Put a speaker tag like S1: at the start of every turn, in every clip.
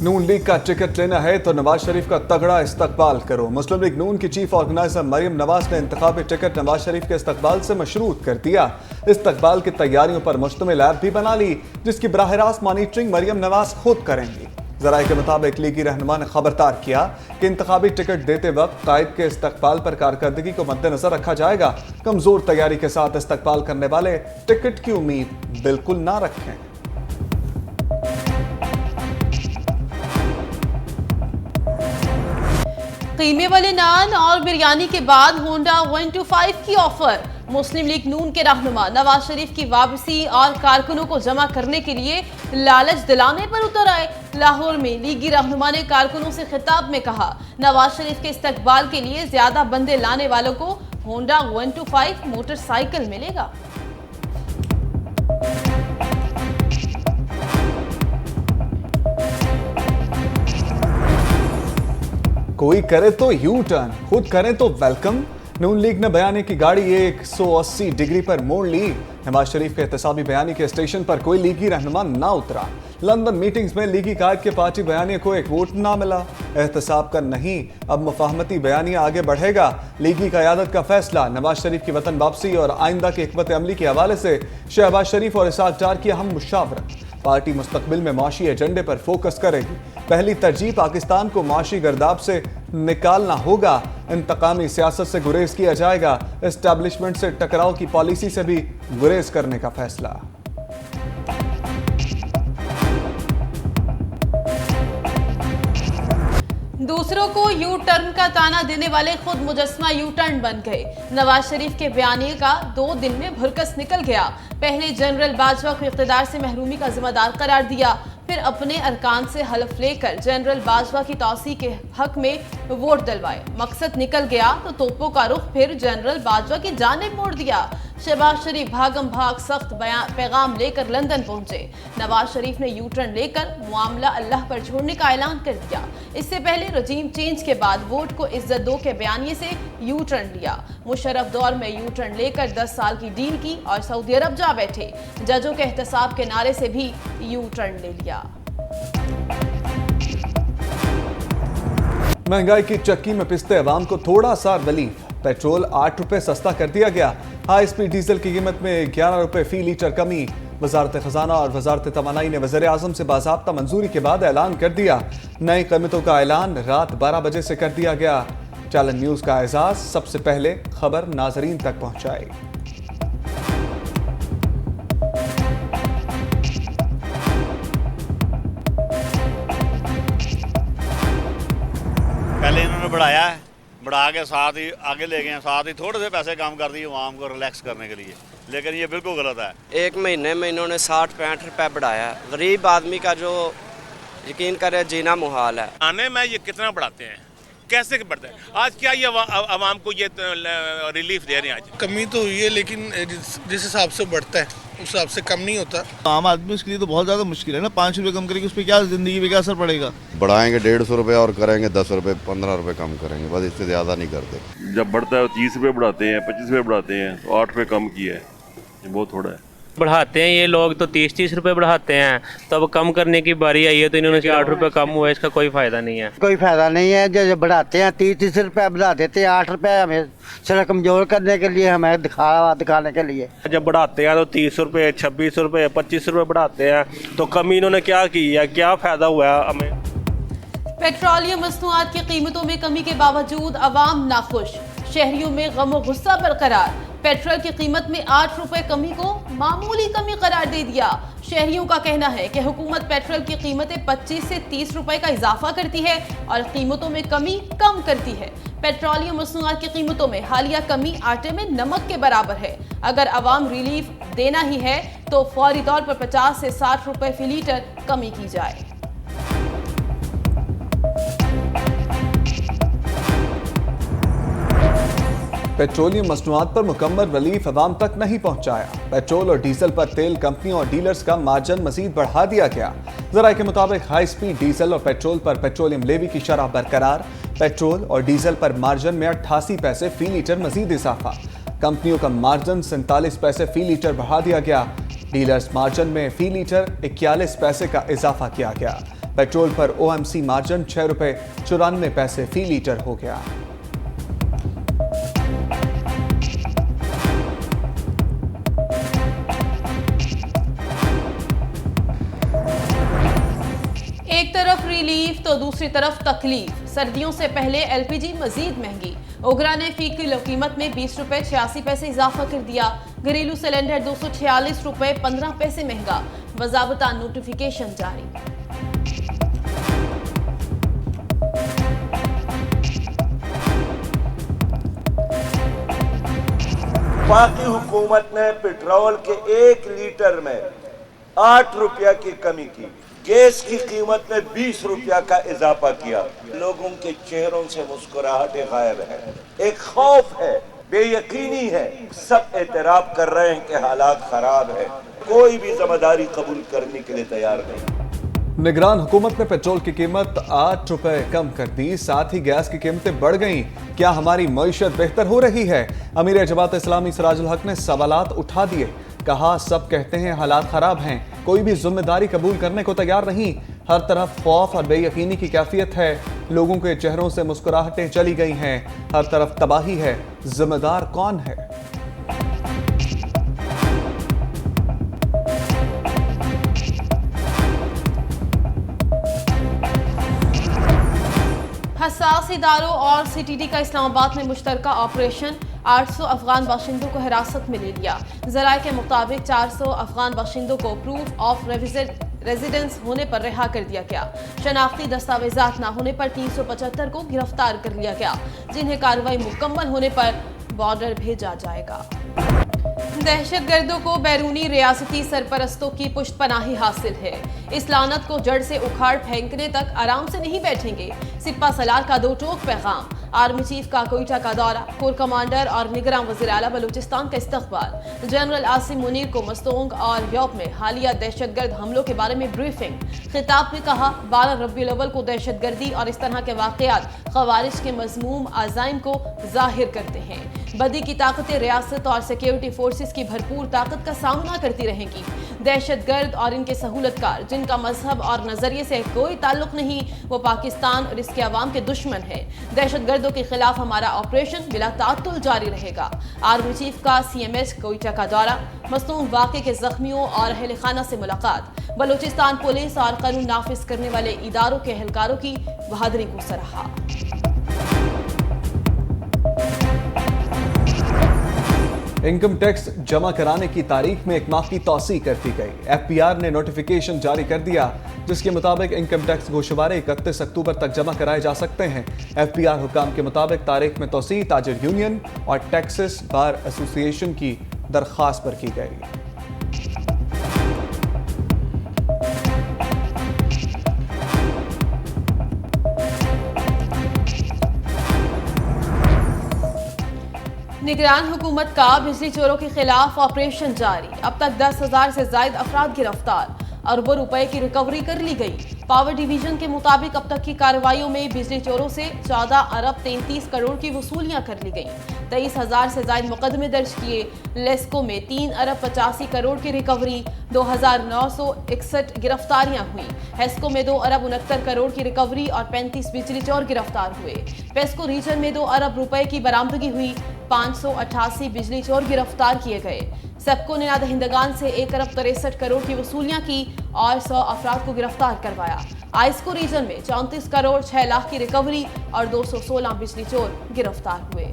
S1: नून league का ticket लेना है तो नवाज शरीफ का तगड़ा इस्तकबाल करो। मुस्लिम लीग नून की चीफ ऑर्गेनाइजर मरियम नवाज ने इंतखाबी टिकट नवाज शरीफ के इस्तकबाल से मशरूत कर दिया। इस्तकबाल की तैयारियों पर मुश्तमिल ऐप भी बना ली, जिसकी बराह रास्त मॉनिटरिंग मरियम नवाज खुद करेंगी। जराये के मुताबिक लीगी रहनुमा ने खबरदार किया कि इंतखाबी टिकट देते वक्त कायद के इस्तकबाल पर कारकर्दगी को मद्देनजर रखा जाएगा। कमजोर तैयारी के साथ इस्तकबाल करने वाले टिकट की उम्मीद बिल्कुल ना रखें।
S2: कीमे वाले नान और बिरयानी के बाद होंडा 125 की ऑफर। मुस्लिम लीग नून के रहनुमा नवाज शरीफ की वापसी और कारकुनों को जमा करने के लिए लालच दिलाने पर उतर आए। लाहौर में लीगी रहनुमा ने कारकुनों से खिताब में कहा, नवाज शरीफ के इस्तकबाल के लिए ज्यादा बंदे लाने वालों को होंडा 125 मोटरसाइकिल मिलेगा।
S1: कोई करे तो यू टर्न, खुद करें तो वेलकम। नून लीग ने बयानी की गाड़ी 180 डिग्री पर मोड़ ली। नवाज शरीफ के एहतसाबी बयानी के स्टेशन पर कोई लीगी रहनुमा ना उतरा। लंदन मीटिंग्स में लीगी कायद के पार्टी बयानी को एक वोट ना मिला। एहतसाब का नहीं, अब मुफाहमती बयानिया आगे बढ़ेगा। लीगी क़यादत का फैसला नवाज शरीफ की वतन वापसी और आइंदा की हिकमत अमली के हवाले से शहबाज शरीफ और इसाक डार की अहम मुशावरत। पार्टी मुस्तकबिल में माशी एजेंडे पर फोकस करेगी। पहली तरजीह पाकिस्तान को माशी गर्दाब से निकालना होगा। इंतकामी सियासत से गुरेज किया जाएगा। एस्टैब्लिशमेंट से टकराव की पॉलिसी से भी गुरेज करने का फैसला।
S2: दूसरों को यू टर्न का ताना देने वाले खुद मुजस्मा यू टर्न बन गए। नवाज शरीफ के बयानिए का 2 दिन में भुरकस निकल गया। पहले जनरल बाजवा को इख्तिदार से महरूमी का जिम्मेदार करार दिया, फिर अपने अरकान से हलफ लेकर जनरल बाजवा की तौसी के हक में वोट दिलवाए। मकसद निकल गया तो तोपों का रुख फिर जनरल बाजवा की जानिब मोड़ दिया। शहबाज शरीफ भागम भाग सख्त पैगाम लेकर लंदन पहुंचे। नवाज शरीफ ने यू टर्न लेकर मामला अल्लाह पर छोड़ने का ऐलान कर दिया। इससे पहले रजीम चेंज के बाद वोट को इज्जत दो के बयानिए से यू टर्न लिया। मुशर्रफ दौर में यू टर्न लेकर 10 साल की डील की और सऊदी अरब जा बैठे। जजों के एहतसाब के नारे से भी यू टर्न ले लिया।
S1: महंगाई की चक्की में पिसते अवाम को थोड़ा सा रिलीफ। पेट्रोल 8 रुपए सस्ता कर दिया गया। हाई स्पीड डीजल की कीमत में 11 रुपए फी लीटर कमी। वजारत खजाना और वजारत तवानाई ने वज़ीर आज़म से बाज़ाब्ता मंजूरी के बाद ऐलान कर दिया। नई कीमतों का ऐलान रात 12 बजे से कर दिया गया। चैलेंज न्यूज़ का एजाज सबसे पहले खबर नाजरीन तक पहुंचाई।
S3: पहले इन्होंने बढ़ाया है, बढ़ा के साथ ही आगे ले गए, साथ ही थोड़े से पैसे कम कर दिए आवाम को रिलैक्स करने के लिए, लेकिन ये बिल्कुल गलत है।
S4: 1 महीने में इन्होंने 60-65 रुपए बढ़ाया। गरीब आदमी का जो यकीन करे जीना मुहाल है।
S5: आने में ये कितना बढ़ाते हैं, कैसे बढ़ते हैं? आज क्या ये आवाम को ये रिलीफ दे रहे हैं? आज
S6: कमी तो हुई है, लेकिन जिस हिसाब से बढ़ता है उस हिसाब से कम नहीं होता।
S7: आम आदमी उसके लिए तो बहुत ज़्यादा मुश्किल है ना। 5 रुपये कम करेंगे, उस पर क्या ज़िंदगी पे क्या असर पड़ेगा?
S8: बढ़ाएंगे 150 रुपये और करेंगे 10 रुपये 15 रुपये कम करेंगे, बस इससे ज़्यादा नहीं करते।
S9: जब बढ़ता है 30 रुपये बढ़ाते हैं, 25 रुपये बढ़ाते हैं, तो 8 रुपये कम किया है, ये बहुत थोड़ा है।
S10: बढ़ाते हैं ये लोग तो 30-30 रुपए बढ़ाते हैं, तो अब कम करने की बारी आई है तो इन्होंने 8 रुपए कम हुआ, इसका कोई फायदा नहीं है।
S11: कोई फायदा नहीं है। जो बढ़ाते हैं 30-30 रुपए बढ़ा देते हैं। 8 रुपए हमें सिर्फ कमजोर करने के लिए, हमें दिखाने के लिए।
S10: जब बढ़ाते हैं तो 30 रुपए 26 रुपए 25 रुपए बढ़ाते हैं, तो कमी इन्होंने क्या की है, क्या फायदा हुआ है हमें?
S2: पेट्रोलियम मसनूआत की कीमतों में कमी के बावजूद अवाम नाखुश। शहरियों में गम और गुस्सा बरकरार। पेट्रोल की कीमत में 8 रुपए कमी को मामूली कमी करार दे दिया। शहरियों का कहना है कि हुकूमत पेट्रोल की कीमतें 25 से 30 रुपए का इजाफा करती है और कीमतों में कमी कम करती है। पेट्रोलियम मसनूआत की कीमतों में हालिया कमी आटे में नमक के बराबर है। अगर अवाम रिलीफ देना ही है तो फौरी तौर पर 50 से 60 रुपए फी लीटर कमी की जाए।
S1: पेट्रोलियम मसनूआत पर मुकम्मल रिलीफ अवाम तक नहीं पहुंचाया। पेट्रोल और डीजल पर तेल कंपनियों और डीलर्स का मार्जिन मजीद बढ़ा दिया गया। जराये के मुताबिक हाई स्पीड डीजल और पेट्रोल पर पेट्रोलियम लेवी की शरह बरकरार। पेट्रोल और डीजल पर मार्जिन में 88 पैसे फी लीटर मजीद इजाफा। कंपनियों का मार्जिन 47 पैसे फी लीटर बढ़ा दिया गया। डीलर्स मार्जिन में फी लीटर 41 पैसे का इजाफा किया गया। पेट्रोल पर ओएमसी मार्जिन 6 रुपए 94 पैसे फी लीटर हो गया।
S2: एक तरफ रिलीफ तो दूसरी तरफ तकलीफ। सर्दियों से पहले एलपीजी मजीद महंगी। ओगरा ने फी किलो कीमत में 20 रुपए 86 पैसे इजाफा कर दिया। घरेलू सिलेंडर 246 रुपए 15 पैसे महंगा। वजाबता नोटिफिकेशन जारी।
S12: पाकी हुकूमत ने पेट्रोल के 1 लीटर में 8 रुपया की कमी की, गैस की कीमत में 20 रुपया का इजाफा किया। लोगों के चेहरों से मुस्कुराहटें गायब है, एक खौफ है, बेयकीनी है। सब एतराफ कर रहे हैं कि हालात खराब है, कोई भी जिम्मेदारी कबूल करने के लिए तैयार नहीं।
S1: निगरान हुकूमत ने पेट्रोल की कीमत 8 रुपए कम कर दी, साथ ही गैस की कीमतें बढ़ गईं। क्या हमारी मईशत बेहतर हो रही है? अमीर जमात इस्लामी सिराजुल हक ने सवालात उठा दिए। कहा, सब कहते हैं हालात खराब हैं, कोई भी जिम्मेदारी कबूल करने को तैयार नहीं। हर तरफ खौफ और बेयकीनी की कैफियत है। लोगों के चेहरों से मुस्कुराहटें चली गई हैं। हर तरफ तबाही है। जिम्मेदार कौन है?
S2: हसास इदारों और सीटीडी का इस्लामाबाद में मुश्तरका ऑपरेशन। 800 अफगान बाशिंदों को हिरासत में ले लिया। जराये के मुताबिक 400 अफगान बाशिंदों को प्रूफ ऑफ रेजिडेंस होने पर रिहा कर दिया गया। शनाख्ती दस्तावेजात न होने पर 375 को गिरफ्तार कर लिया गया, जिन्हें कार्रवाई मुकम्मल होने पर बॉर्डर भेजा जाएगा। दहशतगर्दों को बैरूनी रियासती सरपरस्तों की पुष्टपनाही हासिल है। इस लानत को जड़ से उखाड़ फेंकने तक आराम से नहीं बैठेंगे। सिपा सलार का दो टोक पैगाम। आर्मी चीफ का कोयटा का दौरा। कोर कमांडर और निगरान वज़ीर आला बलूचिस्तान का इस्तकबाल। जनरल आसिम मुनीर को मस्तोंग और यौप में हालिया दहशतगर्द हमलों के बारे में ब्रीफिंग। खिताब में कहा, 12 रबीउल अव्वल को दहशतगर्दी और इस तरह के वाक़यात ख़वारिज के मज़मूम आज़ाइम को ज़ाहिर करते हैं। बदी की ताकतें रियासत और सिक्योरिटी फोर्सेस की भरपूर ताकत का सामना करती रहेंगी। दहशतगर्द और इनके सहूलतकार, जिनका मजहब और नजरिए से कोई ताल्लुक नहीं, वो पाकिस्तान और इसके अवाम के दुश्मन है। दहशतगर्दों के खिलाफ हमारा ऑपरेशन बिला तातुल जारी रहेगा। आर्मी चीफ का CMH कोयटा का दौरा। मसनून वाक़े के जख्मियों और अहल खाना से मुलाकात। बलूचिस्तान पुलिस और कानून नाफिज करने वाले इदारों के एहलकारों की बहादुरी को सराहा।
S1: इनकम टैक्स जमा कराने की तारीख में 1 माह की तौसी कर दी गई। FPR ने नोटिफिकेशन जारी कर दिया, जिसके मुताबिक इनकम टैक्स गोशवारे 31 अक्टूबर तक जमा कराए जा सकते हैं। FPR हुकाम के मुताबिक तारीख में तौसी ताजिर यूनियन और टैक्सेस बार एसोसिएशन की दरख्वास्त पर की गई।
S2: निगरान हुकूमत का बिजली चोरों के खिलाफ ऑपरेशन जारी। अब तक 10,000 से ज्यादा अफराद गिरफ्तार। अरबों रुपए की रिकवरी कर ली गई। पावर डिवीजन के मुताबिक अब तक की कार्रवाइयों में बिजली चोरों से 14 अरब 33 करोड़ की वसूलियां कर ली गई। 23,000 से ज्यादा मुकदमे दर्ज किए। लेस्को में 3 अरब 85 करोड़ की रिकवरी। 2,961 गिरफ्तारियां हुई। हेस्को में 2 अरब 69 करोड़ की रिकवरी और 35 बिजली चोर गिरफ्तार हुए। पेस्को रीजन में 2 अरब रुपए की बरामदगी हुई। 588 बिजली चोर गिरफ्तार किए गए। सबको ने दहिंदगान से 1 अरब 63 करोड़ की वसूलियां की और 100 अफराद को गिरफ्तार करवाया। आइस्को रीजन में 34 करोड़ 6 लाख की रिकवरी और 216 बिजली चोर गिरफ्तार हुए।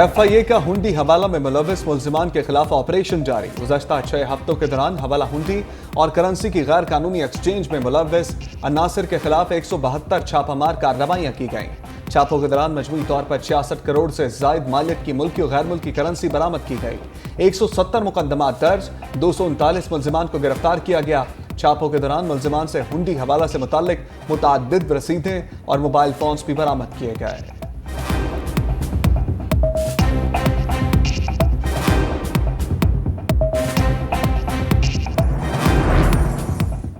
S1: FIA का हुंडी हवाला में मुलविस मुल्जिमान के खिलाफ ऑपरेशन जारी। गुज़श्ता 6 हफ्तों के दौरान हवाला हुंडी और करेंसी की गैर कानूनी एक्सचेंज में मुलविस अनासिर के खिलाफ 172 छापामार कार्रवाइयां की गईं। छापों के दौरान मजमूई तौर पर 66 करोड़ से जायद मालियत की मुल्की और गैर मुल्की करेंसी बरामद की गई। 170 मुकदमात दर्ज। 239 मुल्जिमान को गिरफ्तार किया गया। छापों के दौरान मुल्जिमान से हुंडी हवाला से मुताल्लिक मुतअद्दिद रसीदें और मोबाइल फोन्स भी बरामद किए गए।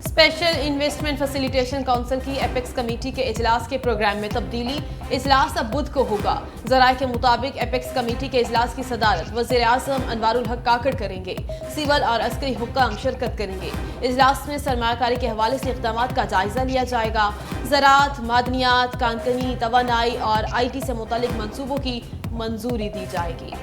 S2: Special investment investment facilitation council की एपेक्स कमेटी के इजलास के प्रोग्राम में तब्दीली। इजलास अब बुध को होगा। जराये के मुताबिक एपेक्स कमेटी के इजलास की सदारत वज़ीर-ए-आज़म अनवारुल हक काकड़ करेंगे। सिविल और अस्करी हुक्काम शिरकत करेंगे। इजलास में सरमायाकारी के हवाले से इक़दामात का जायजा लिया जाएगा। ज़राअत, मादनियात, कानकनी, तवानाई और IT से मुतालिक मंसूबों की मंजूरी दी जाएगी।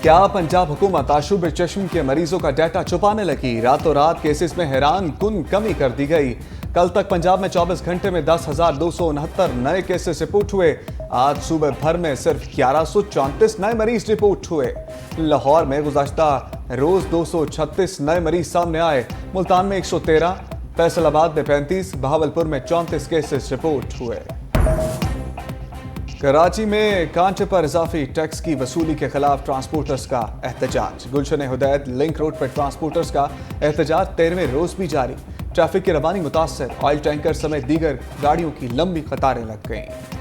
S1: क्या पंजाब हुकूमत आशूब चश्म के मरीजों का डाटा छुपाने लगी? रातों रात केसेस में हैरान कुन कमी कर दी गई। कल तक पंजाब में 24 घंटे में 10,269 नए केसेस रिपोर्ट हुए। आज सुबह भर में सिर्फ 1134 नए मरीज रिपोर्ट हुए। लाहौर में गुज़श्ता रोज 236 नए मरीज सामने आए। मुल्तान में 113, फैसलाबाद में 35, बहावलपुर में 34 केसेस रिपोर्ट हुए। कराची में कांटे पर इजाफी टैक्स की वसूली के खिलाफ ट्रांसपोर्टर्स का एहतजाज। गुलशन हुदैत लिंक रोड पर ट्रांसपोर्टर्स का एहतजाज 13वें रोज भी जारी। ट्रैफिक की रवानी मुतासर, ऑयल टैंकर समेत दीगर गाड़ियों की लंबी कतारें लग गईं।